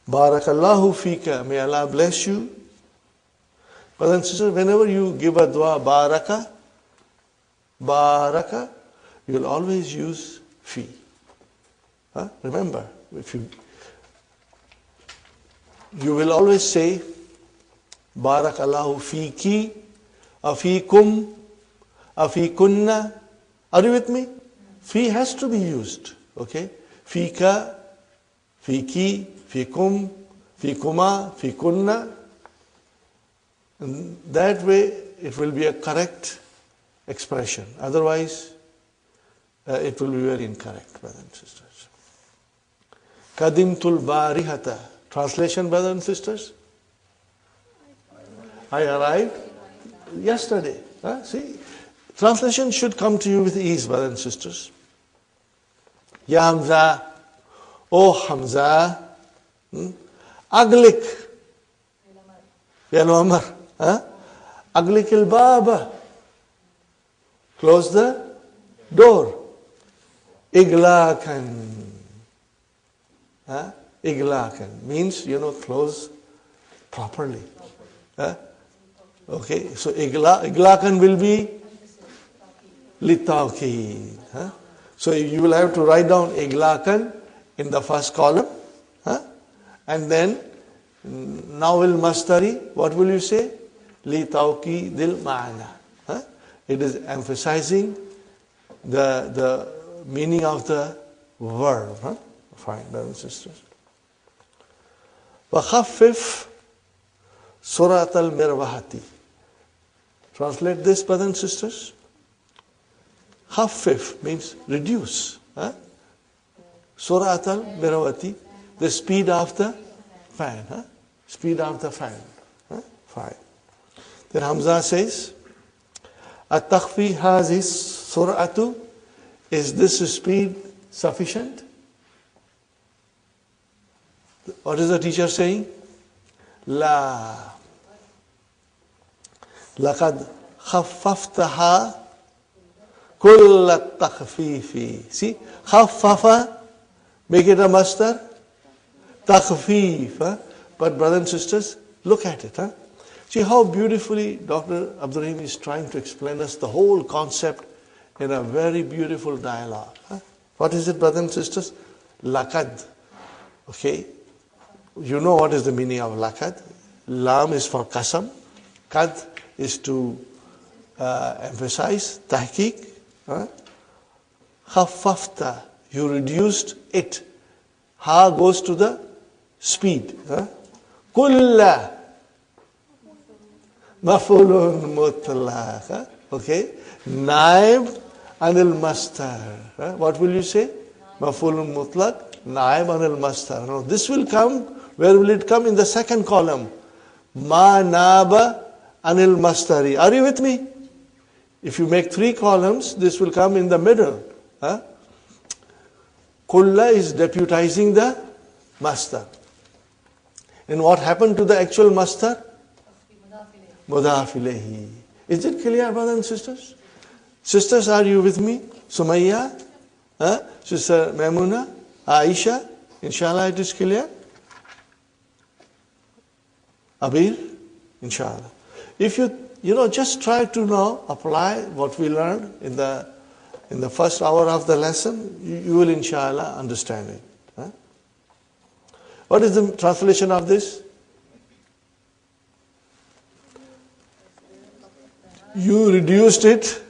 Barakallahu fika. May Allah bless you. Brothers and sisters, whenever you give a dua, baraka, you'll always use fi. Remember, if you will always say, Barakallahu fiki, afikum, afikunna. Are you with me? Fi has to be used. Okay? Fika, fiki, fikum, fikuma, fikunna. And that way it will be a correct expression. Otherwise, it will be very incorrect, brothers and sisters. Kadimtul barihata. Translation, brothers and sisters? I arrived yesterday. See, translation should come to you with ease, brothers and sisters. Ya Hamza, O Hamza, Aglik, Ya Umar, Aglik al-Baba, close the door. Iglakan, Iglakan means, close properly. Okay, so Iglakan will be litawkid. So you will have to write down Iglakan in the first column. And then Nawil Mastari, what will you say? Litawkidil ma'ana. It is emphasizing the meaning of the verb. Fine, brothers and sisters. وَخَفِّفْ سُرَعَةَ الْمِرْوَحَةِ. Translate this, brothers and sisters. Khaffif means reduce. Surat al-Mirawati, the speed of the fan. Speed of the fan. Fine. Then Hamza says, At-takhfi hazis sur'atu. Is this speed sufficient? What is the teacher saying? La. Laqad khaffaftaha kull at-takhfifi. See, khaffafa, make it a master. Takhfif. But brothers and sisters, look at it. See how beautifully Dr. Abdul Rahim is trying to explain us the whole concept in a very beautiful dialogue. What is it, brothers and sisters? Laqad. Okay. You know what is the meaning of laqad. Lam is for qasam. Qad is to emphasize. Tahqiq. Khaffafta. You reduced it. Ha goes to the speed. Kulla. Mafulun mutlaq. Okay. Naib anil mastar. What will you say? Mafulun mutlaq. Naib anil mastar. Now this will come. Where will it come? In the second column. Ma naba anil mastari. Are you with me? If you make 3 columns, this will come in the middle. Kulla is deputizing the master. And what happened to the actual master? Mudaf ilayhi. Is it clear, brothers and sisters? Sisters, are you with me? Sumayya? Sister Maimuna? Aisha? Inshallah it is clear? Abir? Inshallah. If you just try to now apply what we learned in the first hour of the lesson, you will inshallah understand it. What is the translation of this? You reduced it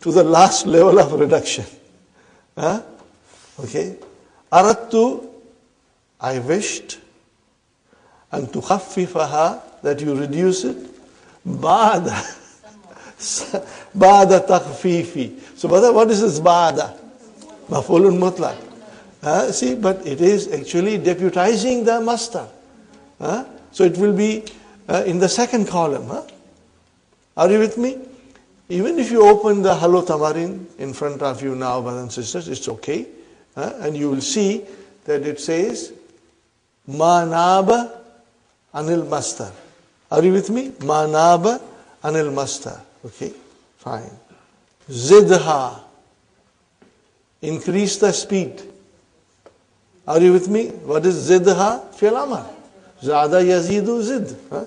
to the last level of reduction. Okay. Aradtu, I wished, and tukhaffifaha, that you reduce it, ba'da takhfifi. So brother, what is this ba'da? Maf'ulun mutlaq. See, but it is actually deputizing the master. So it will be in the second column. Are you with me? Even if you open the Halo Tamarin in front of you now, brothers and sisters, it's okay. And you will see that it says, Ma naba anil mastar. Are you with me? Ma naba anil mastar. Okay, fine. Zidha. Increase the speed. Are you with me? What is zidha? Fi'l amr. Zada yazidu zid. Huh?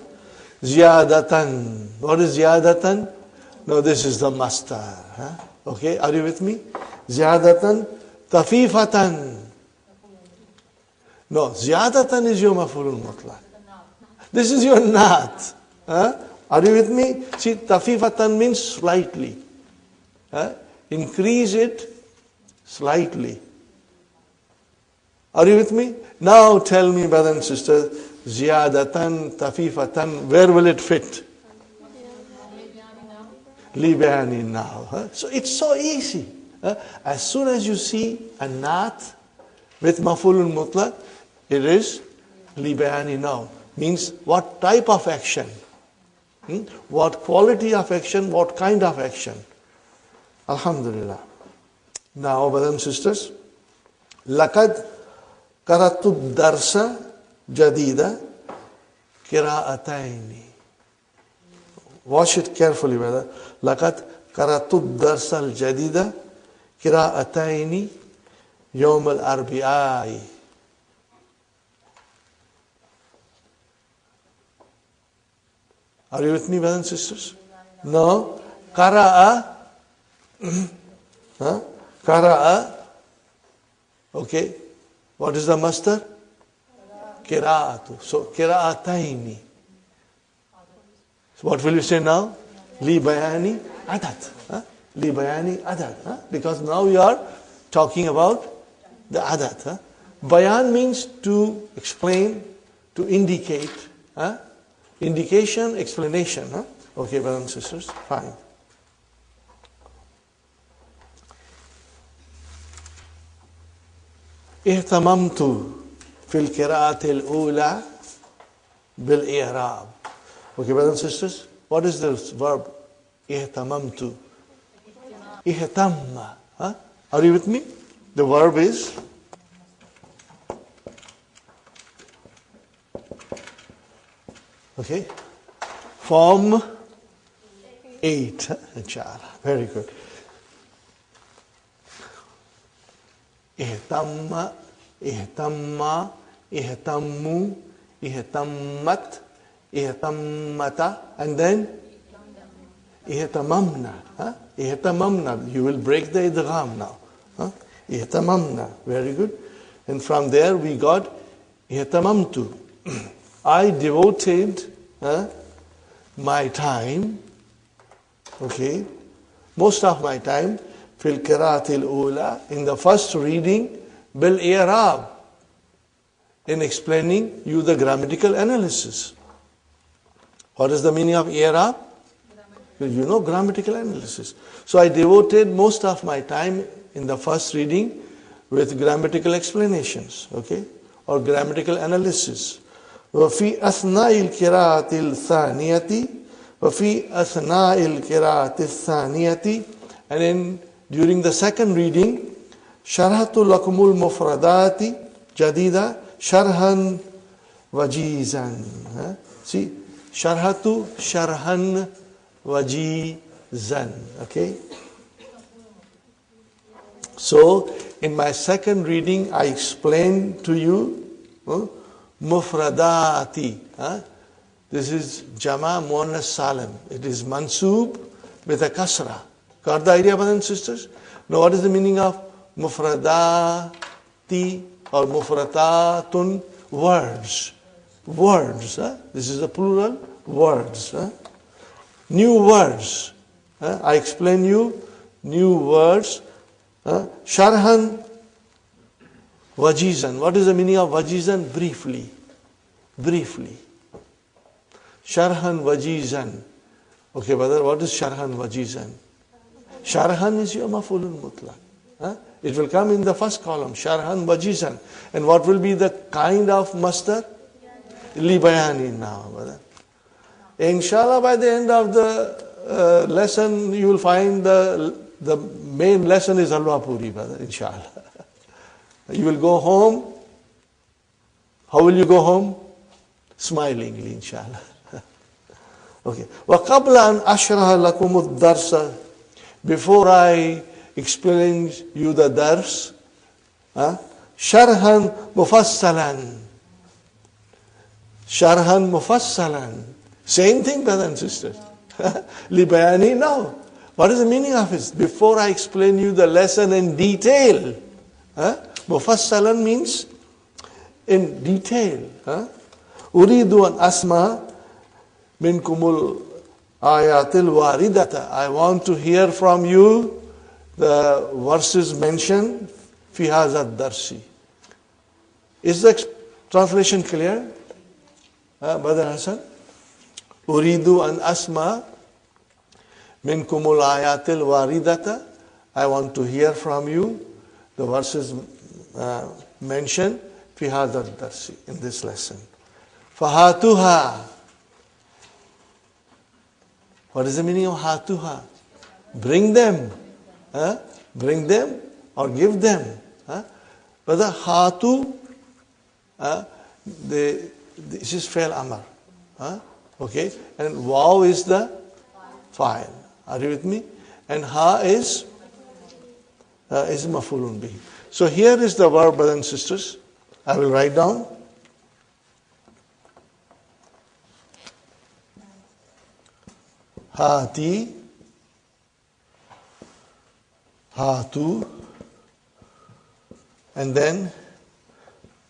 Ziyadatan. What is ziyadatan? No, this is the master. Huh? Okay, are you with me? Ziyadatan, tafifatan. No, ziyadatan is your maf'ulun mutlaq. This is your naat. Huh? Are you with me? See, tafifatan means slightly. Huh? Increase it slightly. Are you with me? Now tell me, brothers and sisters, ziyadatan, tafifatan, where will it fit? Libani now. Huh? So it's so easy. Huh? As soon as you see a naat with maf'ulun mutlaq, it is libani now. Means what type of action? What quality of action? What kind of action? Alhamdulillah. Now, brothers and sisters, laqad qara'tu darsa jadida qira'ataini. Watch it carefully, brother. لقد قرأت الدرس الجديد قراءتين يوم الأربعاء. Are you with me, brothers and sisters? No. قرأ. قرأ. Okay. What is the master? قراءة. So قراءتين. So what will you say now? Li bayani adad. Li bayani adad. Because now you are talking about the adad. Bayan means to explain, to indicate. Indication, explanation. Okay, brothers and sisters, fine. اهتممت في القراءة الأولى بالإعراب. Okay, brothers and sisters, what is the verb? Ihtamamtu. Ihtamma. Are you with me? The verb is okay. Form 8. Inshallah. Very good. Ihtamma, ihtamma, ihtammu, ihtammat, ihtammata, and then ihtamamna. Ihtamamna. You will break the idgham now. Ihtamamna. Very good. And from there we got ihtamamtu. I devoted my time, okay, most of my time, fil qira'atil ula, in the first reading, bil i'rab, in explaining you the grammatical analysis. What is the meaning of i'rab? You know grammatical analysis. So I devoted most of my time in the first reading with grammatical explanations, okay, or grammatical analysis. وفي أثناء القراءة الثانية وفي أثناء القراءة الثانية, and then during the second reading, شرحت لكم المفردات جديدة شرحا وجيزا. See, شرحت شرحا وجيزا. Okay. So in my second reading, I explained to you mufradati. This is Jama Muannas Salim. It is mansoob with a kasra. Got the idea, brothers and sisters? Now what is the meaning of mufradati or mufradatun? Words. Words. This is a plural. Words. New words. I explain you new words. Sharhan wajizan. What is the meaning of wajizan? Briefly. Briefly. Sharhan wajizan. Okay, brother, what is sharhan wajizan? Sharhan is your maf'ulun mutlaq. It will come in the first column. Sharhan wajizan. And what will be the kind of masdar? Li bayani now, brother. Inshallah, by the end of the lesson, you will find the main lesson is halwa puri, brother, inshallah. You will go home. How will you go home? Smilingly, inshallah. Okay. وَقَبْلَ أَنْ أَشْرَحَ لَكُمُ الدَّرْسَ, before I explain you the dars, Sharhan mufassalan. Sharhan mufassalan. Same thing, brothers and sisters. Libayani now. What is the meaning of it? Before I explain you the lesson in detail. Mufassalan means in detail. Uridu an asma minkumul ayatil waridata. I want to hear from you the verses mentioned fi hazat darsi. Is the translation clear? Brother Hassan? Uridu an asma minkumul ayatil waridata. I want to hear from you the verses mentioned fi hazat darsi, in this lesson. Fahatuha. What is the meaning of hatuha? Bring them. Bring them or give them. But the hatu, this is fail amar. Okay, and waw is the file. Are you with me? And ha is mafulun bihi. So here is the verb, brothers and sisters. I will write down. Hati, hatu, and then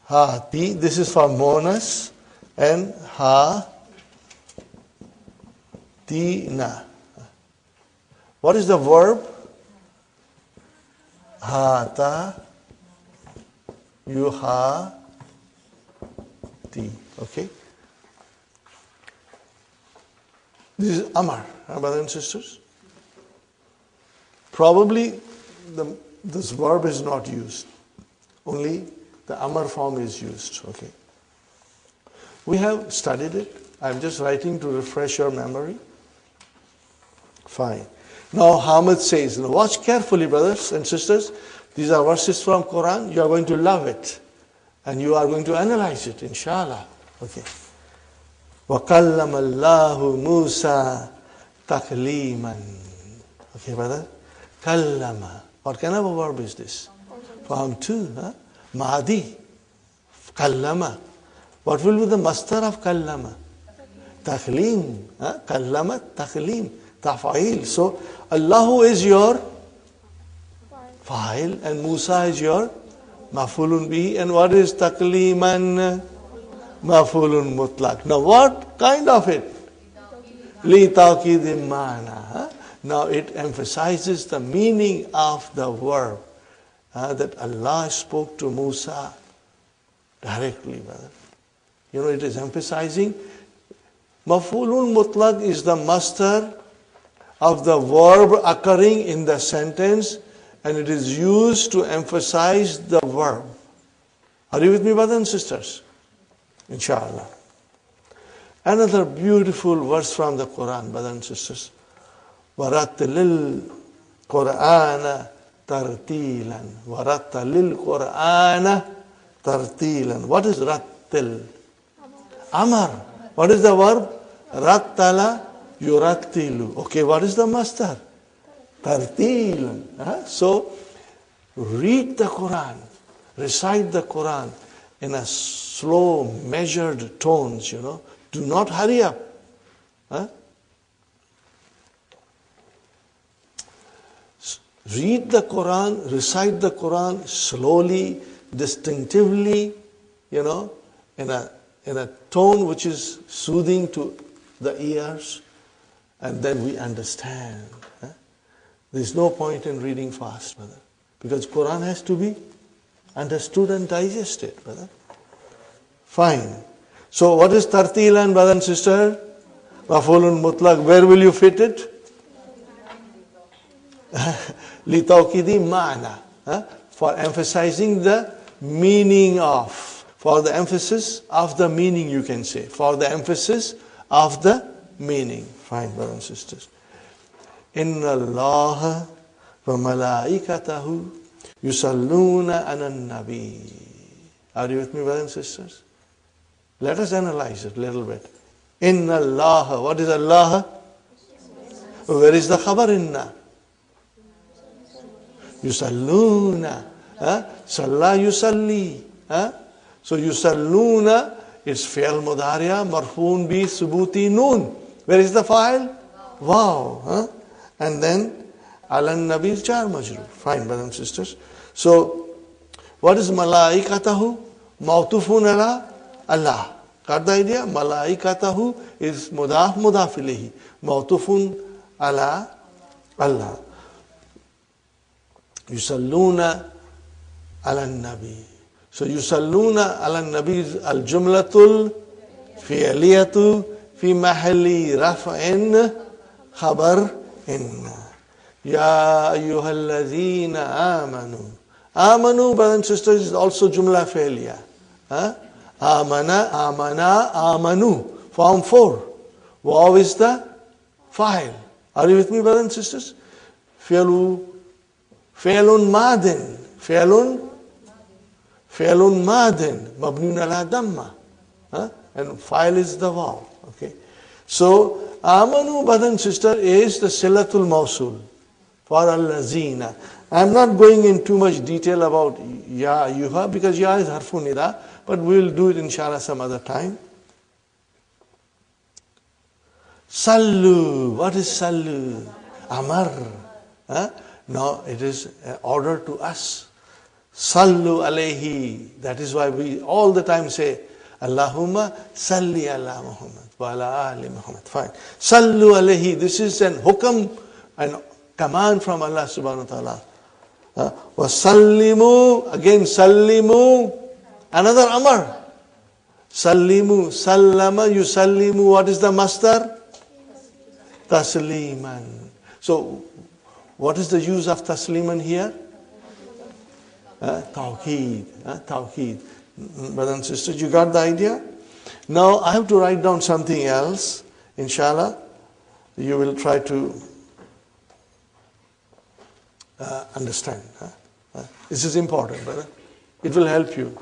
hati. This is for monas, and ha-ti-na. What is the verb? Hata, yuha-ti. Okay? This is Amar, brothers and sisters. Probably this verb is not used. Only the Amar form is used. Okay. We have studied it. I'm just writing to refresh your memory. Fine. Now Hamid says, now watch carefully, brothers and sisters. These are verses from Quran. You are going to love it. And you are going to analyze it, inshallah. Okay. وَقَلَّمَ اللَّهُ مُوسَى تَكْلِيمًا. Okay, brother? Kallama. What kind of a verb is this? Form 2, Mahdi. Kallama. What will be the masdar of kallama? Taklim. Kallama, taklim. Tafa'il. So, Allahu is your fa'il and Musa is your mafulun bihi. And what is takliman? Mafulun mutlaq. Now what kind of it? Li tawqid mana. Now it emphasizes the meaning of the verb that Allah spoke to Musa directly, brother. You know, it is emphasizing mafulun mutlaq is the masdar of the verb occurring in the sentence, and it is used to emphasize the verb. Are you with me, brothers and sisters? Inshallah. Another beautiful verse from the Quran, brothers and sisters. وَرَتِّلِ الْقُرْآنَ تَرْتِيلًا وَرَتِّلِ الْقُرْآنَ تَرْتِيلًا. What is rattil? Amar. What is the verb? Rattala yurattilu. Okay, what is the masdar? Tartilan. So, read the Quran, recite the Quran in a slow, measured tones, you know. Do not hurry up. Read the Quran, recite the Quran slowly, distinctively, you know, in a tone which is soothing to the ears, and then we understand. There is no point in reading fast, brother, because Quran has to be understood and digested, brother. Fine. So what is tartilan, brother and sister? Mafulun mutlaq. Where will you fit it? Li tawqidi ma'na. For emphasizing the meaning of. For the emphasis of the meaning, you can say. For the emphasis of the meaning. Fine, brothers and sisters. Inna Allah wa malaikatahu yusalluna ala nabi. Are you with me, brothers and sisters? Let us analyze it a little bit. Inna Allah. What is Allah? Where is the khabar inna? Yusalluna Salla yusalli. So yusalluna is fi'al mudariya marfoon bi subuti noon. Where is the fa'il? Wow. And then alan nabi is jar majroor. Fine, brothers and sisters. So what is malaikatahu? Mawtufun ala Allah. Got the idea? Malaikatahu is mudaf ilayhi. Mawtufun ala Allah. Yusalluna ala nabi. So yusalluna ala nabi is al jumlatul fi'liyatu fi mahalli raf'in khabar inna. Ya ayyuhalladhina amanu. Amanu, brothers and sisters, is also jumla fi'liya. Amana, amanu. Form 4. Waw is the fa'il. Are you with me, brothers and sisters? Fi'lun madin. Fi'lun madin. Mabnun ala damma. And fa'il is the waw. Okay. So, amanu, brothers and sisters, is the silatul mawsul for al-lazina. I'm not going in too much detail about ya ayyuha because ya is harfun nida, but we'll do it inshallah some other time. Sallu. What is sallu? Amar. No, it is an order to us. Sallu alayhi. That is why we all the time say Allahumma salli ala Muhammad wa ala ali Muhammad. Fine. Sallu alayhi. This is an hukam, an command from Allah subhanahu wa ta'ala. Wasallimu, again sallimu, another amar. Sallimu, sallama, yusallimu, what is the masdar? Tasliman. So, what is the use of tasliman here? Tawheed. Tawheed. Brothers and sisters, you got the idea? Now, I have to write down something else. Inshallah, you will try to understand. This is important, brother. It will help you.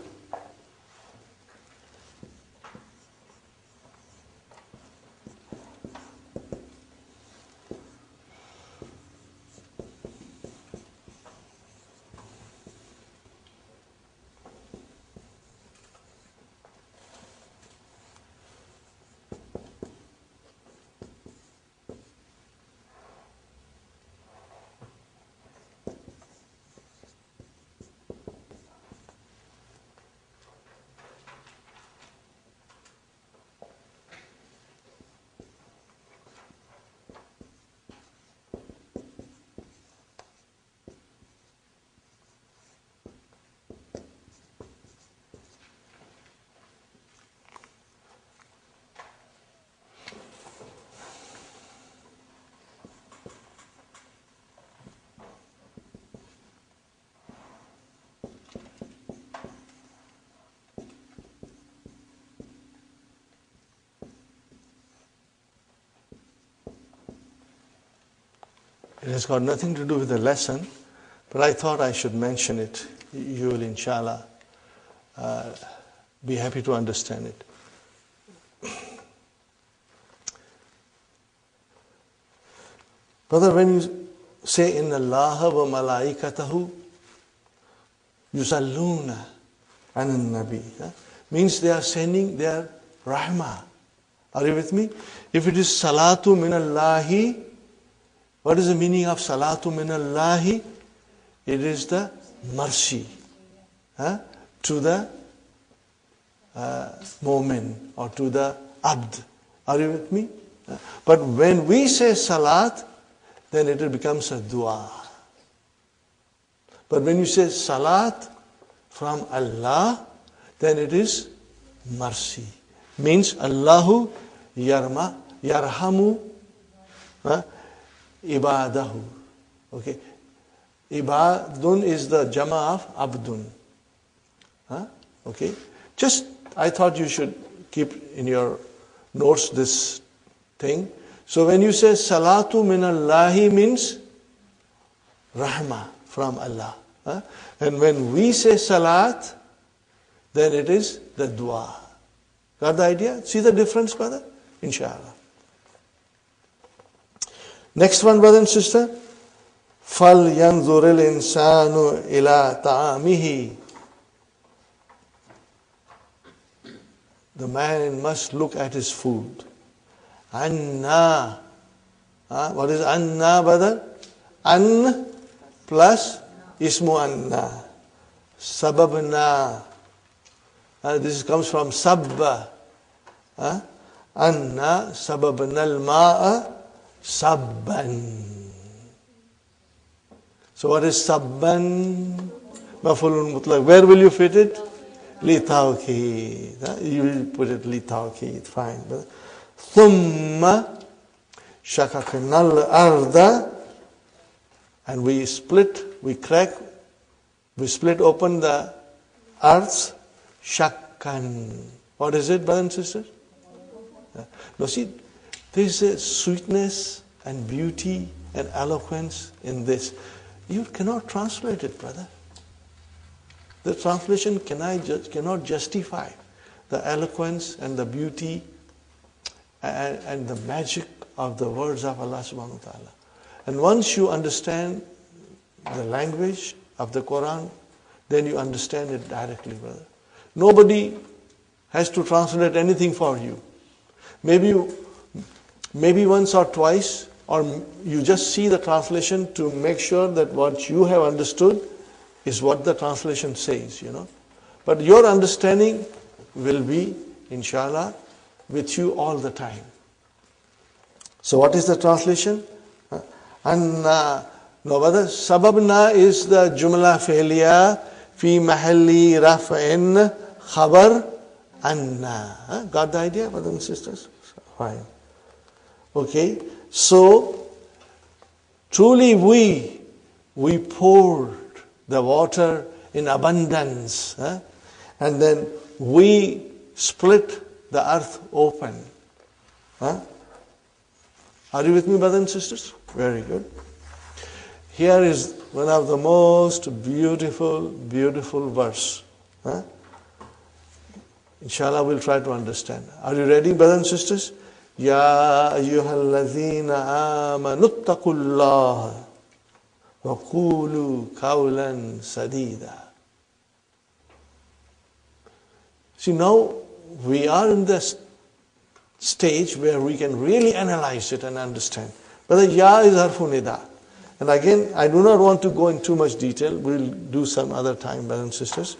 It has got nothing to do with the lesson, but I thought I should mention it. You will, inshallah, be happy to understand it. Brother, when you say, Inna Allaha wa malaikatahu yusalluna anan nabi, means they are sending their rahmah. Are you with me? If it is salatu min Allahi, what is the meaning of salatu min Allahi? It is the mercy to the mu'min or to the abd. Are you with me? But when we say salat, then it becomes a dua. But when you say salat from Allah, then it is mercy. Means Allahu yarhamu ibadahu. Okay. Ibadun is the jama of abdun. Okay. Just, I thought you should keep in your notes this thing. So when you say salatu min Allahi means rahmah from Allah. And when we say salat, then it is the dua. Got the idea? See the difference, brother? Inshallah. Next one, brother and sister. فَلْيَنْظُرِ الْإِنسَانُ إِلَىٰ طَعَامِهِ. The man must look at his food. Anna. What is anna, brother? An plus ismu anna. Sababna. This comes from sabba. Anna sababna al-ma'a sabban. So what is sabban? Maf'ulun mutlaq. Where will you fit it? Li tawqeed. You will put it li tawqeed. Fine. Thumma shakakna al-arda. And we split open the earth. Shakkan. What is it, brothers and sisters? Now see, there is a sweetness and beauty and eloquence in this. You cannot translate it, brother. The translation cannot justify the eloquence and the beauty and the magic of the words of Allah subhanahu wa ta'ala. And once you understand the language of the Quran, then you understand it directly, brother. Nobody has to translate anything for you. Maybe once or twice, or you just see the translation to make sure that what you have understood is what the translation says, But your understanding will be, inshallah, with you all the time. So what is the translation? Anna. No, brother, sababna is the jumla fi'liya fi mahalli raf'in khabar anna. Got the idea, brothers and sisters? Fine. Okay. So, truly we poured the water in abundance. And then we split the earth open. Are you with me, brothers and sisters? Very good. Here is one of the most beautiful verse. Inshallah, we'll try to understand. Are you ready, brothers and sisters? Ya ayyuhalladhina amanu ittaqullaha wa qulu qawlan sadida. See, now we are in this stage where we can really analyze it and understand. Brother, ya is harfu nida. And again, I do not want to go in too much detail. We'll do some other time, brothers and sisters.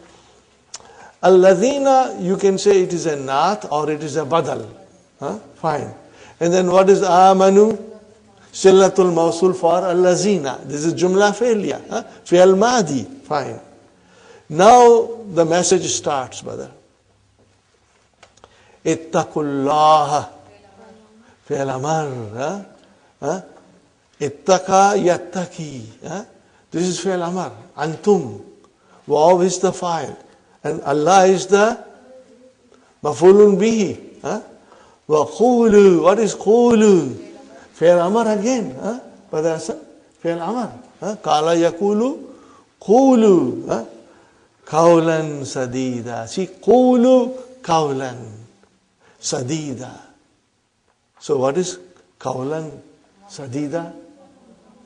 Alladhina, you can say it is a naat or it is a badal. Fine. And then what is amanu? Sillatul mawsul for allazina. This is jumla fi'liya. Fi'al madi. Fine. Now the message starts, brother. Ittaqullaha. Fi'al amar. Ittaqa yattaqi. This is fi'al amar. Antum. Waw is the fa'il. And Allah is the maf'ulun bihi. Wa qulu. What is qulu? Fi'al amar again. Brother Hassan. Fi'al amar. Qala yakulu. Qulu. Qawlan sadida. See, qulu qawlan sadida. So what is qawlan sadida?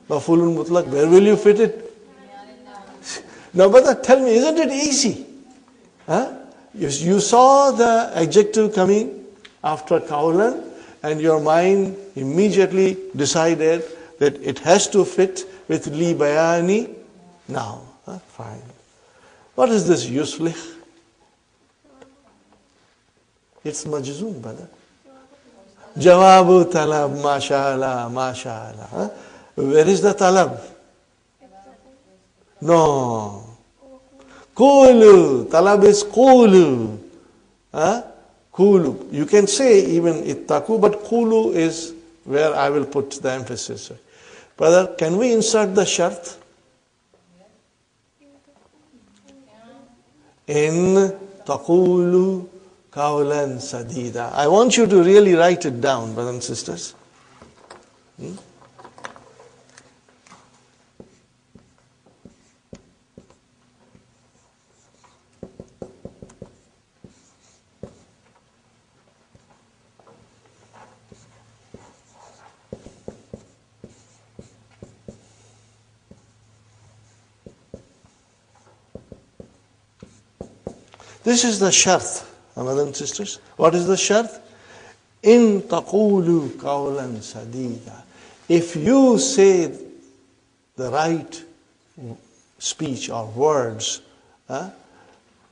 Maf'ulun mutlaq. Where will you fit it? Now, brother, tell me, isn't it easy? You saw the adjective coming after qawlan and your mind immediately decided that it has to fit with li bayani now. Fine. What is this yuslih? It's majzoom, brother. Jawabu talab, mashallah, mashallah. Where is the talab? No. Qulu. Talab is qulu. Qulu. You can say even ittaqu, but qulu is where I will put the emphasis. Brother, can we insert the shart? In taqulu qawlan sadida. I want you to really write it down, brothers and sisters. This is the shart, brothers and sisters. What is the shart? In taqulu qawlan sadida. If you say the right speech or words, brothers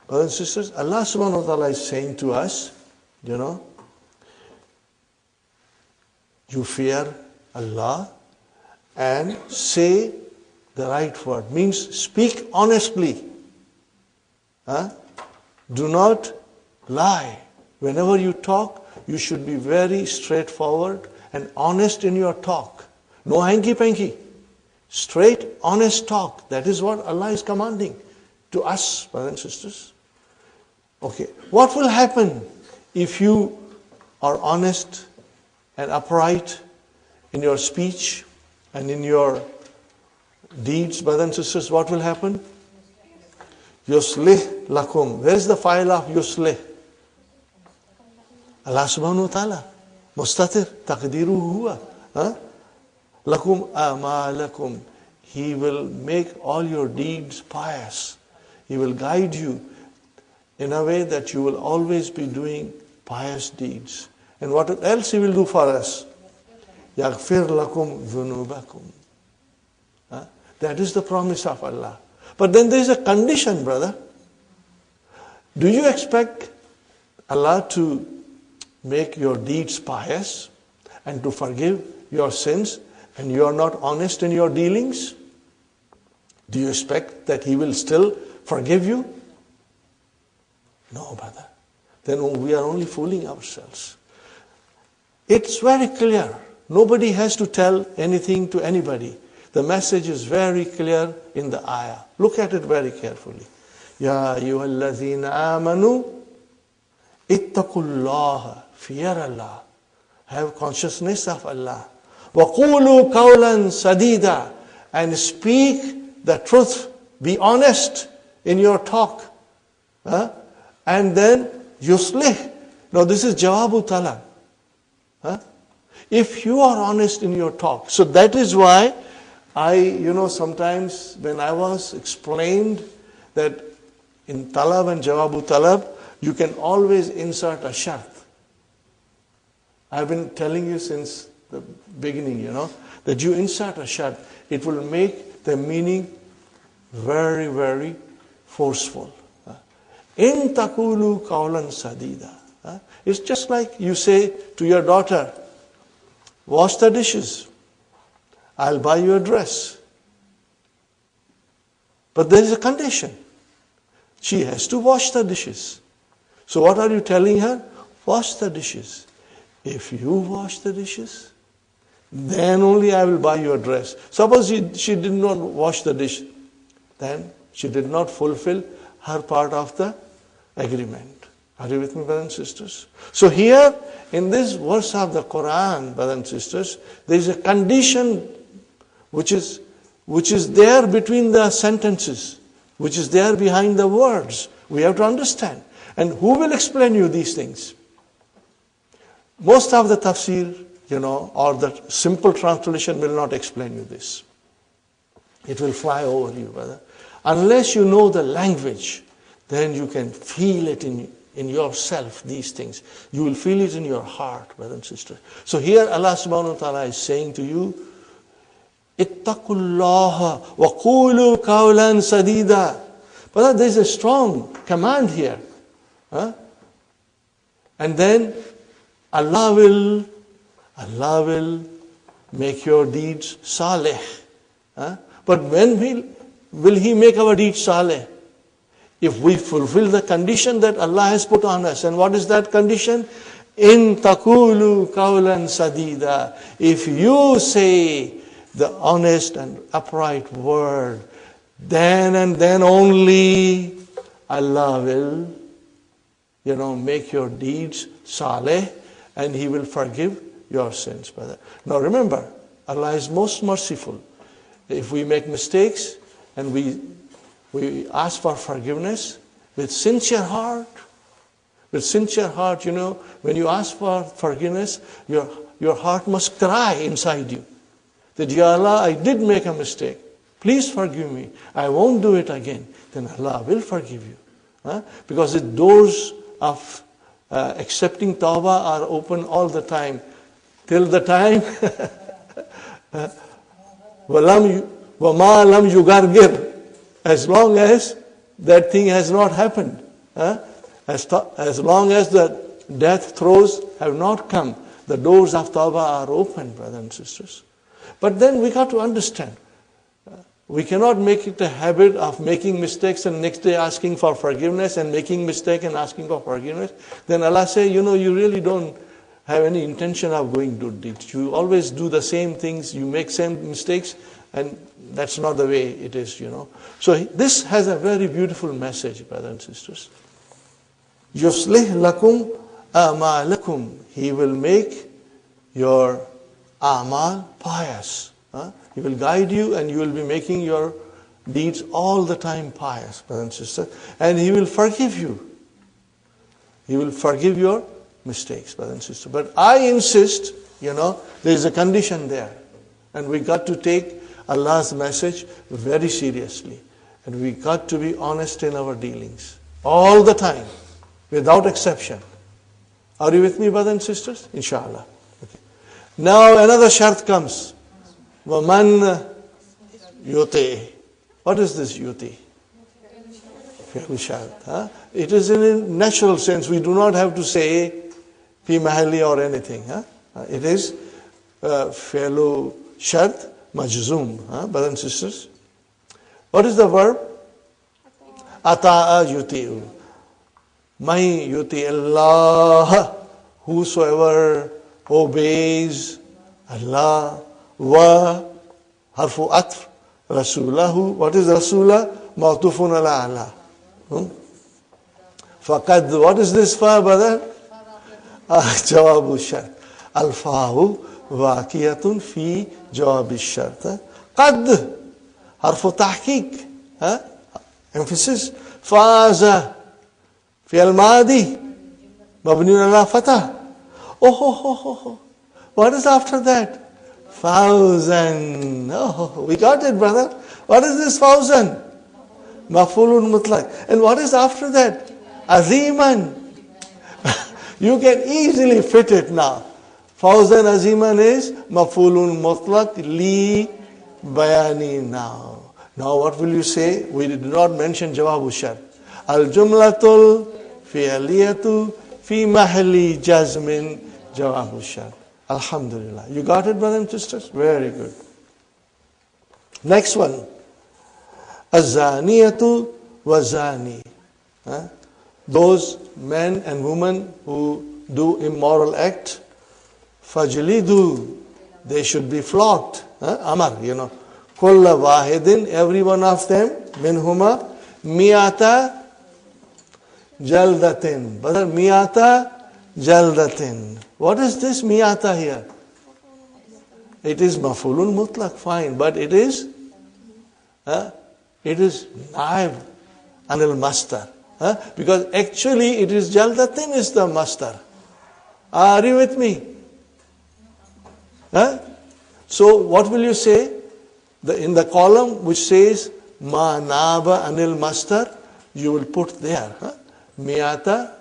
and sisters, Allah subhanahu wa ta'ala is saying to us, you fear Allah and say the right word. Means speak honestly. Do not lie. Whenever you talk, you should be very straightforward and honest in your talk. No hanky-panky. Straight, honest talk. That is what Allah is commanding to us, brothers and sisters. Okay. What will happen if you are honest and upright in your speech and in your deeds, brothers and sisters? What will happen? Yuslih lakum. Where is the file of yuslih? Allah subhanahu wa ta'ala. Mustatir taqdiru huwa. Lakum amalakum. He will make all your deeds pious. He will guide you in a way that you will always be doing pious deeds. And what else He will do for us? Yaghfir lakum dhunubakum. That is the promise of Allah. But then there is a condition, brother. Do you expect Allah to make your deeds pious and to forgive your sins and you are not honest in your dealings? Do you expect that He will still forgive you? No, brother. Then we are only fooling ourselves. It's very clear. Nobody has to tell anything to anybody. The message is very clear in the ayah. Look at it very carefully. Ya ayyuhalladhina amanu ittaqullaha. Fear Allah. Have consciousness of Allah. Wa qulu qawlan sadida. And speak the truth. Be honest in your talk. And then yuslih. Now this is jawabu talab. If you are honest in your talk. So that is why sometimes when I was explained that in talab and jawabu talab, you can always insert a shart. I've been telling you since the beginning, that you insert a shart. It will make the meaning very, very forceful. In taqulu qawlan sadida. It's just like you say to your daughter, wash the dishes. I'll buy you a dress. But there is a condition. She has to wash the dishes. So what are you telling her? Wash the dishes. If you wash the dishes, then only I will buy you a dress. Suppose she did not wash the dish. Then she did not fulfill her part of the agreement. Are you with me, brothers and sisters? So here, in this verse of the Quran, brothers and sisters, there is a condition which is there between the sentences, which is there behind the words. We have to understand. And who will explain you these things? Most of the tafsir, or the simple translation will not explain you this. It will fly over you, brother. Unless you know the language, then you can feel it in yourself, these things. You will feel it in your heart, brother and sister. So here Allah subhanahu wa ta'ala is saying to you, Ittaqullaha wa qulu qawlan sadida. But there is a strong command here. And then Allah will make your deeds salih. But when will He make our deeds salih? If we fulfill the condition that Allah has put on us. And what is that condition? In taqulu qawlan sadida. If you say the honest and upright word, then and then only Allah will, make your deeds saleh, and He will forgive your sins, brother. Now remember, Allah is most merciful. If we make mistakes and we ask for forgiveness with sincere heart, when you ask for forgiveness, your heart must cry inside you. That, Ya Allah, I did make a mistake. Please forgive me. I won't do it again. Then Allah will forgive you. Because the doors of accepting tawbah are open all the time. Till the time وَمَا لَمْ يُغَرْغِرْ, as long as that thing has not happened. As long as the death throes have not come, the doors of tawbah are open, brothers and sisters. But then we got to understand, we cannot make it a habit of making mistakes and next day asking for forgiveness and making mistake and asking for forgiveness. Then Allah say, you really don't have any intention of going good deeds. You always do the same things, you make same mistakes, and that's not the way it is, So this has a very beautiful message, brothers and sisters. يُصْلِحْ لَكُمْ أَعْمَالَكُمْ. He will make your a'mal pious. He will guide you and you will be making your deeds all the time pious, brothers and sisters. And He will forgive you. He will forgive your mistakes, brothers and sisters. But I insist, there is a condition there. And we got to take Allah's message very seriously. And we got to be honest in our dealings. All the time. Without exception. Are you with me, brothers and sisters? Inshallah. Okay. Now another shart comes. وَمَنْ يُطِعِ. What is this yuti? Fi'l shart. It is in a natural sense. We do not have to say fi mahalli or anything. It is fi'l shart majzoom. Brothers and sisters. What is the verb? Ata'a yuti'u. May yuti Allah. Whosoever obeys Allah. Wa harfu atf rasulahu. What is rasulah? Ma'tufun ala Allah. Faqad. What is this fa, brother? Jawabu shart. Al-fa'u waqiyatun fi jawabi shart. Qad. Harfu tahqiq. Emphasis. Faza. Fi al-madi. Mabniun ala fatah. Oh. What is after that? 1,000. Oh, we got it, brother. What is this 1,000? Maf'ulun mutlaq. And what is after that? Aziman. You can easily fit it now. 1,000 aziman is maf'ulun mutlaq li bayani now. Now what will you say? We did not mention jawabu shart. Al jumlatul fi'liyatu fi mahalli jazmin jawabu shart. Alhamdulillah. You got it, brothers and sisters? Very good. Next one. Azaniyatu wazani. Those men and women who do immoral act, fajlidu, they should be flogged. Amar, Kulla wahidin, every one of them, minhuma, miyata jaldatin. Brother, miyata jaldatin. What is this miyata here? It is maf'ulun mutlaq, fine, but it is naib anil mastar. Because actually it is jaldatin is the mastar. Are you with me? So what will you say? In the column which says ma naba anil mastar, you will put there miyata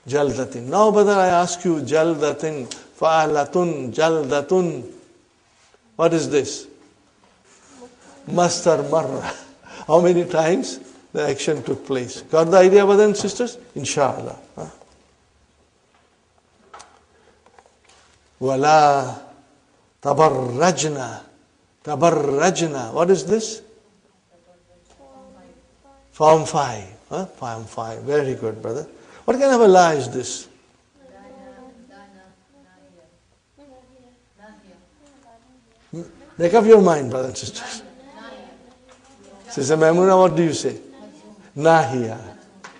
jaldatin. Now, brother, I ask you, jaldatin, fa'alatun, jaldatun. What is this? Mastar marra. How many times the action took place? Got the idea, brothers and sisters? Inshallah. Wala tabarrajna. Tabarrajna. What is this? Form 5. Form 5. Very good, brother. What kind of a lie is this? Make up your mind, brothers and sisters. Sister Maimuna, what do you say? Nahiya.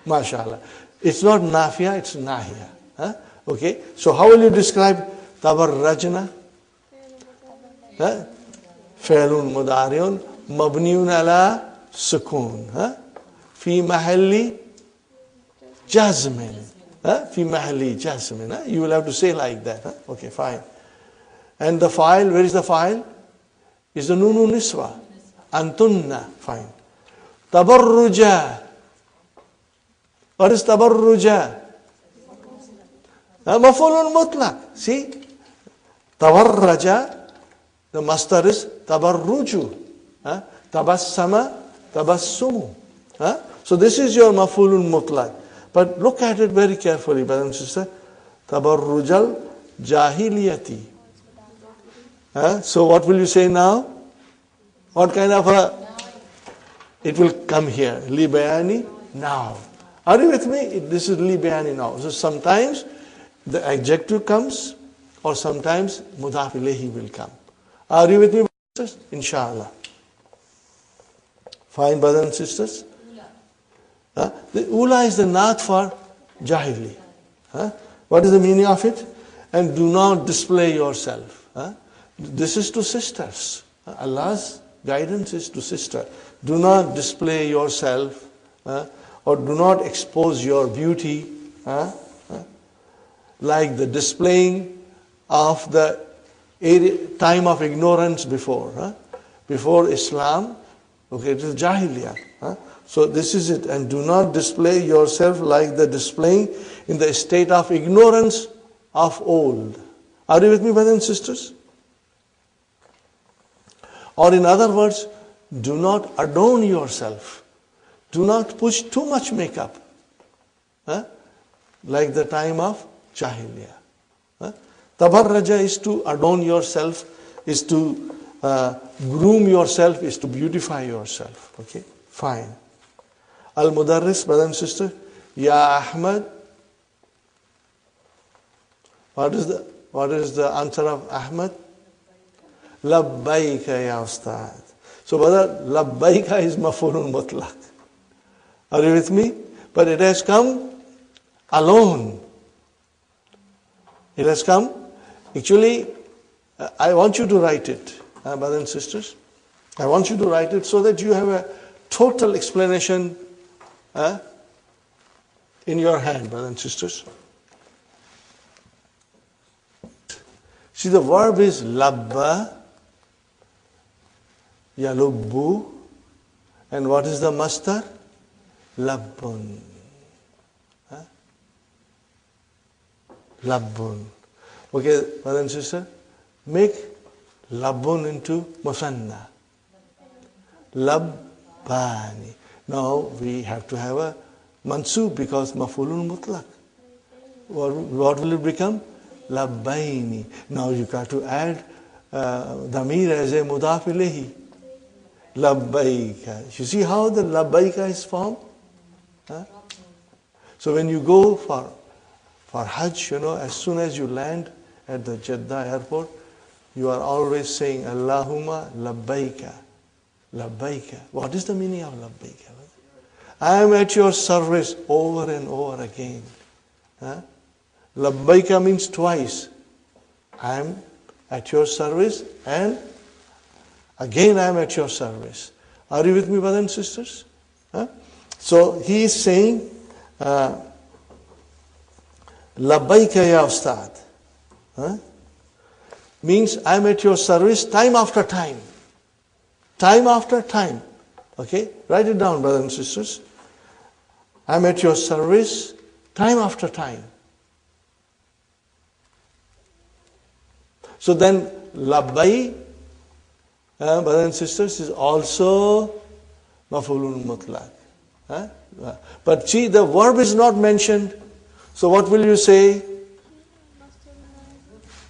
MashaAllah. It's not nafiya, it's nahiya. Okay. So how will you describe tabarrajna? Fi'lun mudari'un mabniun ala sukun. Fi mahalli jazmin. Fi mahalli jazmin. You will have to say like that. Okay, fine. And the file, where is the file? Is the nunu niswa. Antunna. Fine. Tabarruja. What is tabarruja? Maf'ulun mutlaq. See? Tabarraja, the master is tabarruju. Tabassama, tabassumu. So this is your maf'ulun mutlaq. But look at it very carefully, brother and sister. Tabarrujal jahiliyati. So what will you say now? What kind of a... It will come here. Li bayani now. Are you with me? This is li bayani now. So sometimes the adjective comes or sometimes mudaf ilayhi will come. Are you with me, brothers? Inshallah. Fine, brothers and sisters? The ula is the naat for jahili. What is the meaning of it? And do not display yourself. This is to sisters. Allah's guidance is to sister. Do not display yourself or do not expose your beauty like the displaying of the time of ignorance before. Before Islam, okay, it is Jahiliyyah. So this is it. And do not display yourself like the displaying in the state of ignorance of old. Are you with me, brothers and sisters? Or in other words, do not adorn yourself. Do not push too much makeup. Like the time of Jahiliyyah. Tabarraja is to adorn yourself, is to groom yourself, is to beautify yourself. Okay, fine. Al-Mudarris, brother and sister, Ya Ahmad. What is the answer of Ahmad? Labbaika ya Ustad. So brother, Labbaika is maf'ulun mutlaq. Are you with me? But it has come alone. It has come. Actually, I want you to write it, brothers and sisters. I want you to write it so that you have a total explanation in your hand, brothers and sisters. See, the verb is labba, yalubbu, and what is the masdar? Labbun. Labbun. Okay, brother and sister, make labbun into musanna. Labbani. Now we have to have a mansub because maf'ulun mutlaq. What will it become? Labbaini. Now you got to add damir as a mudaf ilayhi. Labbaika. You see how the labbaika is formed? So when you go for Hajj, as soon as you land at the Jeddah airport, you are always saying, Allahumma labbaika. Labbaika. What is the meaning of labbaika? I am at your service over and over again. Labbaika means twice. I am at your service and again I am at your service. Are you with me, brothers and sisters? So he is saying, Labbaika ya Ustad. Means I am at your service time after time. Time after time. Okay? Write it down, brothers and sisters. I am at your service time after time. So then, labbai, brothers and sisters, is also maf'ulun mutlaq. But see, the verb is not mentioned. So what will you say?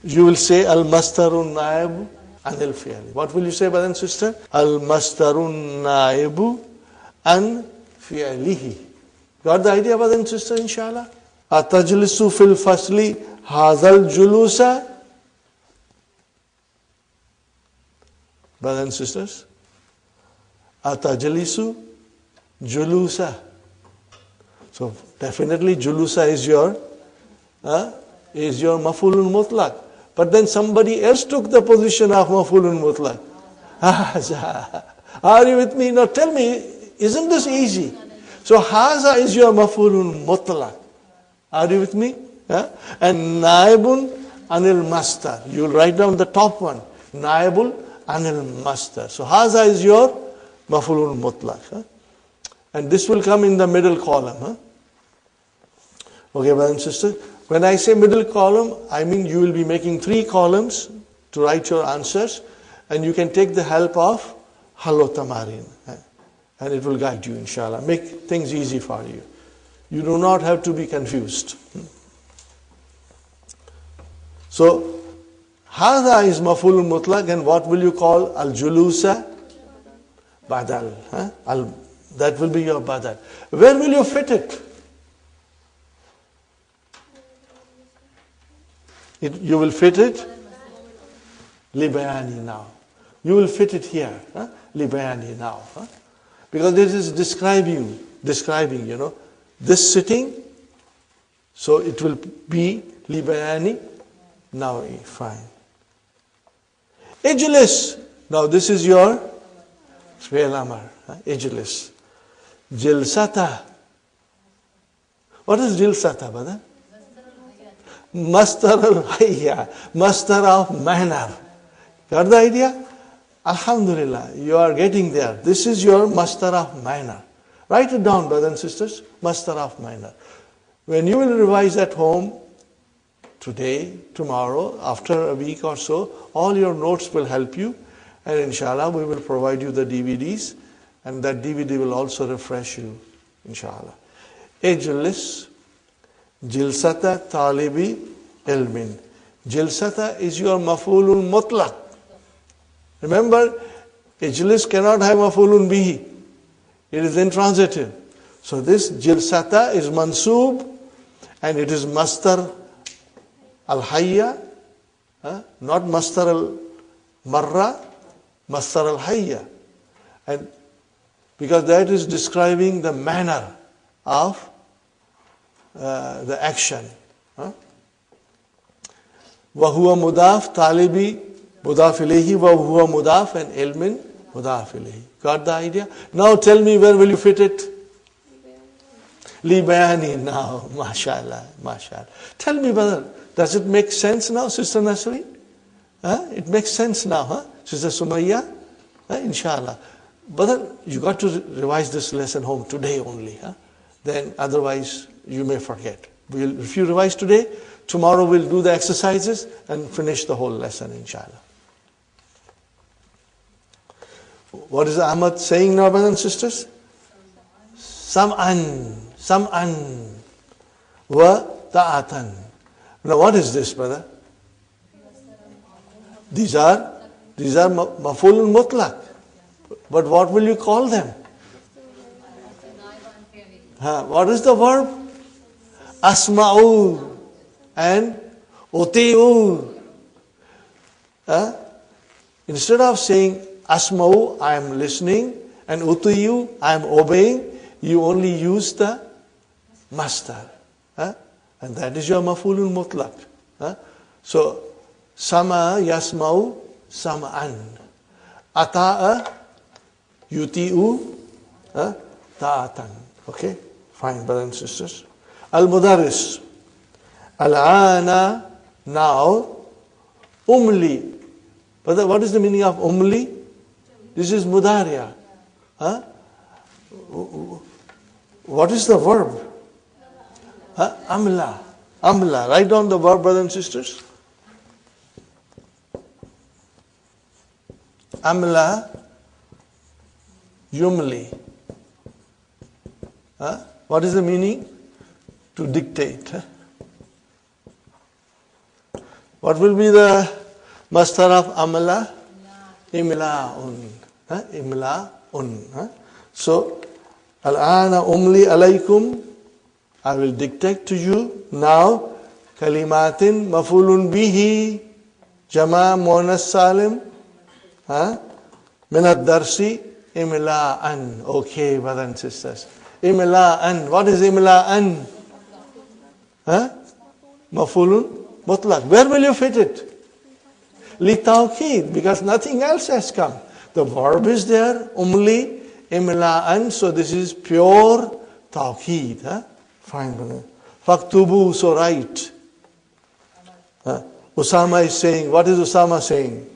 You will say al-mastarun na'ibu anil fi'ali. What will you say, brother and sister? Al-mastarun na'ibu an fi'alihi. Got the idea, brother and sister, inshallah? Atajlisu fil fasli hazal julusa. Brothers and sisters, atajlisu julusa. So definitely julusa is your maf'ulun mutlaq. But then somebody else took the position of maf'ulun mutlaq. Are you with me? Now tell me, isn't this easy? So haza is your maf'ulun mutlaq. Are you with me? And naibun anil mastar. You'll write down the top one. Naibul anil mastar. So haza is your maf'ulun mutlaq. And this will come in the middle column. Okay, brothers and sisters. When I say middle column, I mean you will be making 3 columns to write your answers, and you can take the help of Hallo Tamarin, and it will guide you, inshallah. Make things easy for you. You do not have to be confused. So, Hada is maf'ul mutlaq, and what will you call al-julusa? Badal. That will be your badal. Where will you fit it? You will fit it? Libayani now. You will fit it here. Libayani now. Because this is describing, this sitting. So it will be libayani. Now, fine. Ijlis. Now this is your fi'l amr. Ijlis. Jilsata. What is jilsata, brother? Mastar al-hayya. Mastar of manner. Got the idea? Alhamdulillah, you are getting there. This is your mastar of manner. Write it down, brothers and sisters. Mastar of manner. When you will revise at home, today, tomorrow, after a week or so, all your notes will help you. And inshallah, we will provide you the DVDs. And that DVD will also refresh you, inshallah. Ijlis, jilsata talibi ilmin. Jilsata is your maf'ulun mutlaq. Remember, ijlis cannot have maf'ulun bihi. It is intransitive. So this jilsata is mansub, and it is mastar al-hayya, not mastar al-marra, mastar al-hayya. And because that is describing the manner of the action. وَهُوَ مُضَاف talibi mudaf ilayhi, وَهُوَ مُضَاف and ilmin mudaf ilayhi. Got the idea? Now tell me, where will you fit it? Li bayani now. MashaAllah, MashaAllah. Tell me, brother, does it make sense now, Sister Nasri? It makes sense now, Sister Sumayya? Inshallah. Brother, you got to revise this lesson home today only. Then otherwise you may forget. If you revise today, tomorrow we'll do the exercises and finish the whole lesson, inshallah. What is Ahmad saying now, brothers and sisters? Sam'an wa ta'atan. Now what is this, brother? These are maf'ulun mutlaq. But what will you call them? What is the verb? Asma'u and uti'u. Instead of saying asma'u, I am listening, and uti'u, I am obeying, you only use the mastar. And that is your maf'ulun mutlaq. So, sama yasma'u sam'an. Ata'a yuti'u ta'atan. Okay? Fine, brothers and sisters. Al-Mudarris. Al-Ana, now. Umli. Brother, what is the meaning of umli? This is mudariya. What is the verb? Amla. Amla. Write down the verb, brothers and sisters. Amla yumli. What is the meaning? To dictate. What will be the mastar of amla? Imla'un. Imla'un. So, al-ana umli alaykum. I will dictate to you now kalimatin maf'ulun bihi jama muannas salim min ad-darsi imla'an. Okay, brothers and sisters. Imla'an. What is imla'an? Maf'ulun mutlaq. Where will you fit it? Li tawqid, because nothing else has come. The verb is there, umli, imla'an, so this is pure tawqid. Fine, brother. Faktubu, so write. Usama is saying, what is Usama saying?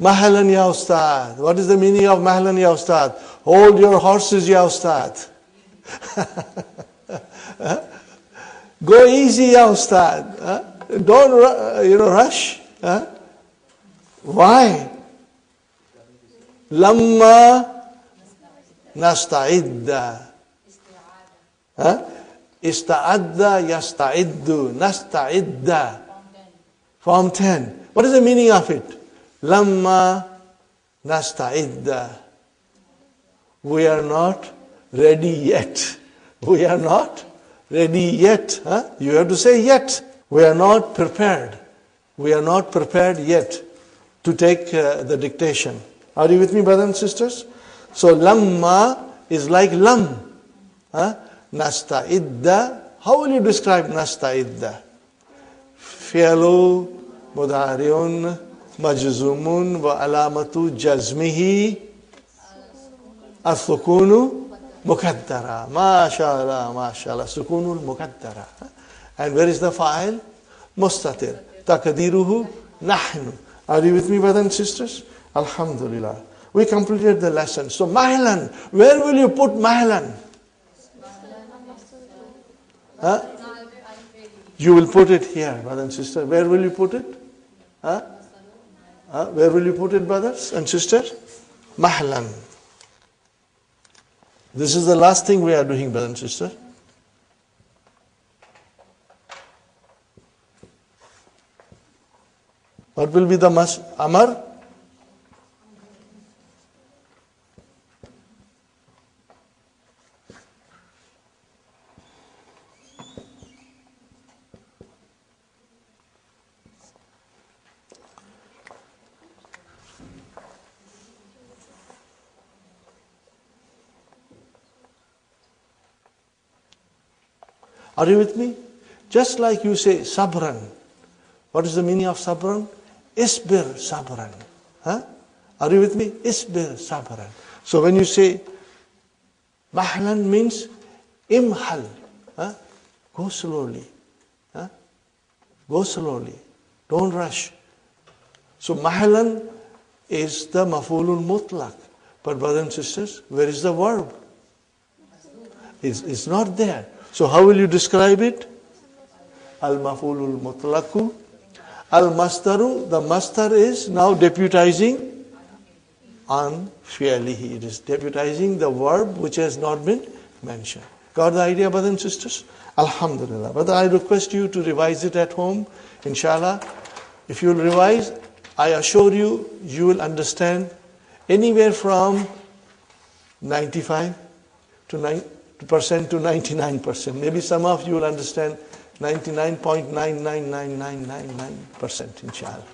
Mahalan ya ustad. What is the meaning of mahalan ya ustad? Hold your horses ya ustad. Go easy, ya Ustad. Don't, rush. Why? Lamma nasta'idda. Ista'adda yasta'iddu. Nasta'idda. Form 10. What is the meaning of it? Lamma nasta'idda. We are not ready yet. We are not ready yet. You have to say yet. We are not prepared. We are not prepared yet to take the dictation. Are you with me, brothers and sisters? So lamma is like lam. Nasta'idda. How will you describe nasta'idda? Fi'lu mudari'un majzumun wa alamatu jazmihi as-sukunu mukaddara. MashaAllah, MashaAllah. Sukunul mukaddara. And where is the fa'il? Mustatir. Taqdiruhu nahnu. Are you with me, brothers and sisters? Alhamdulillah. We completed the lesson. So mahlan. Where will you put mahlan? You will put it here, brothers and sisters. Where will you put it? Where will you put it, brothers and sisters? Mahlan. This is the last thing we are doing, brothers and sisters. What will be the amar? Are you with me? Just like you say sabran. What is the meaning of sabran? Isbir sabran. Are you with me? Isbir sabran. So when you say mahlan means imhal. Go slowly. Go slowly. Don't rush. So mahlan is the maf'ulul mutlaq. But brothers and sisters, where is the verb? It's not there. So how will you describe it? Al-maf'ulul mutlaqu. Al-mastaru, the mastar is now deputizing on fi'lihi. It is deputizing the verb which has not been mentioned. Got the idea, brothers and sisters? Alhamdulillah. But I request you to revise it at home, inshallah. If you will revise, I assure you, you will understand anywhere from 95 to 99%. Maybe some of you will understand 99.99999%, inshallah.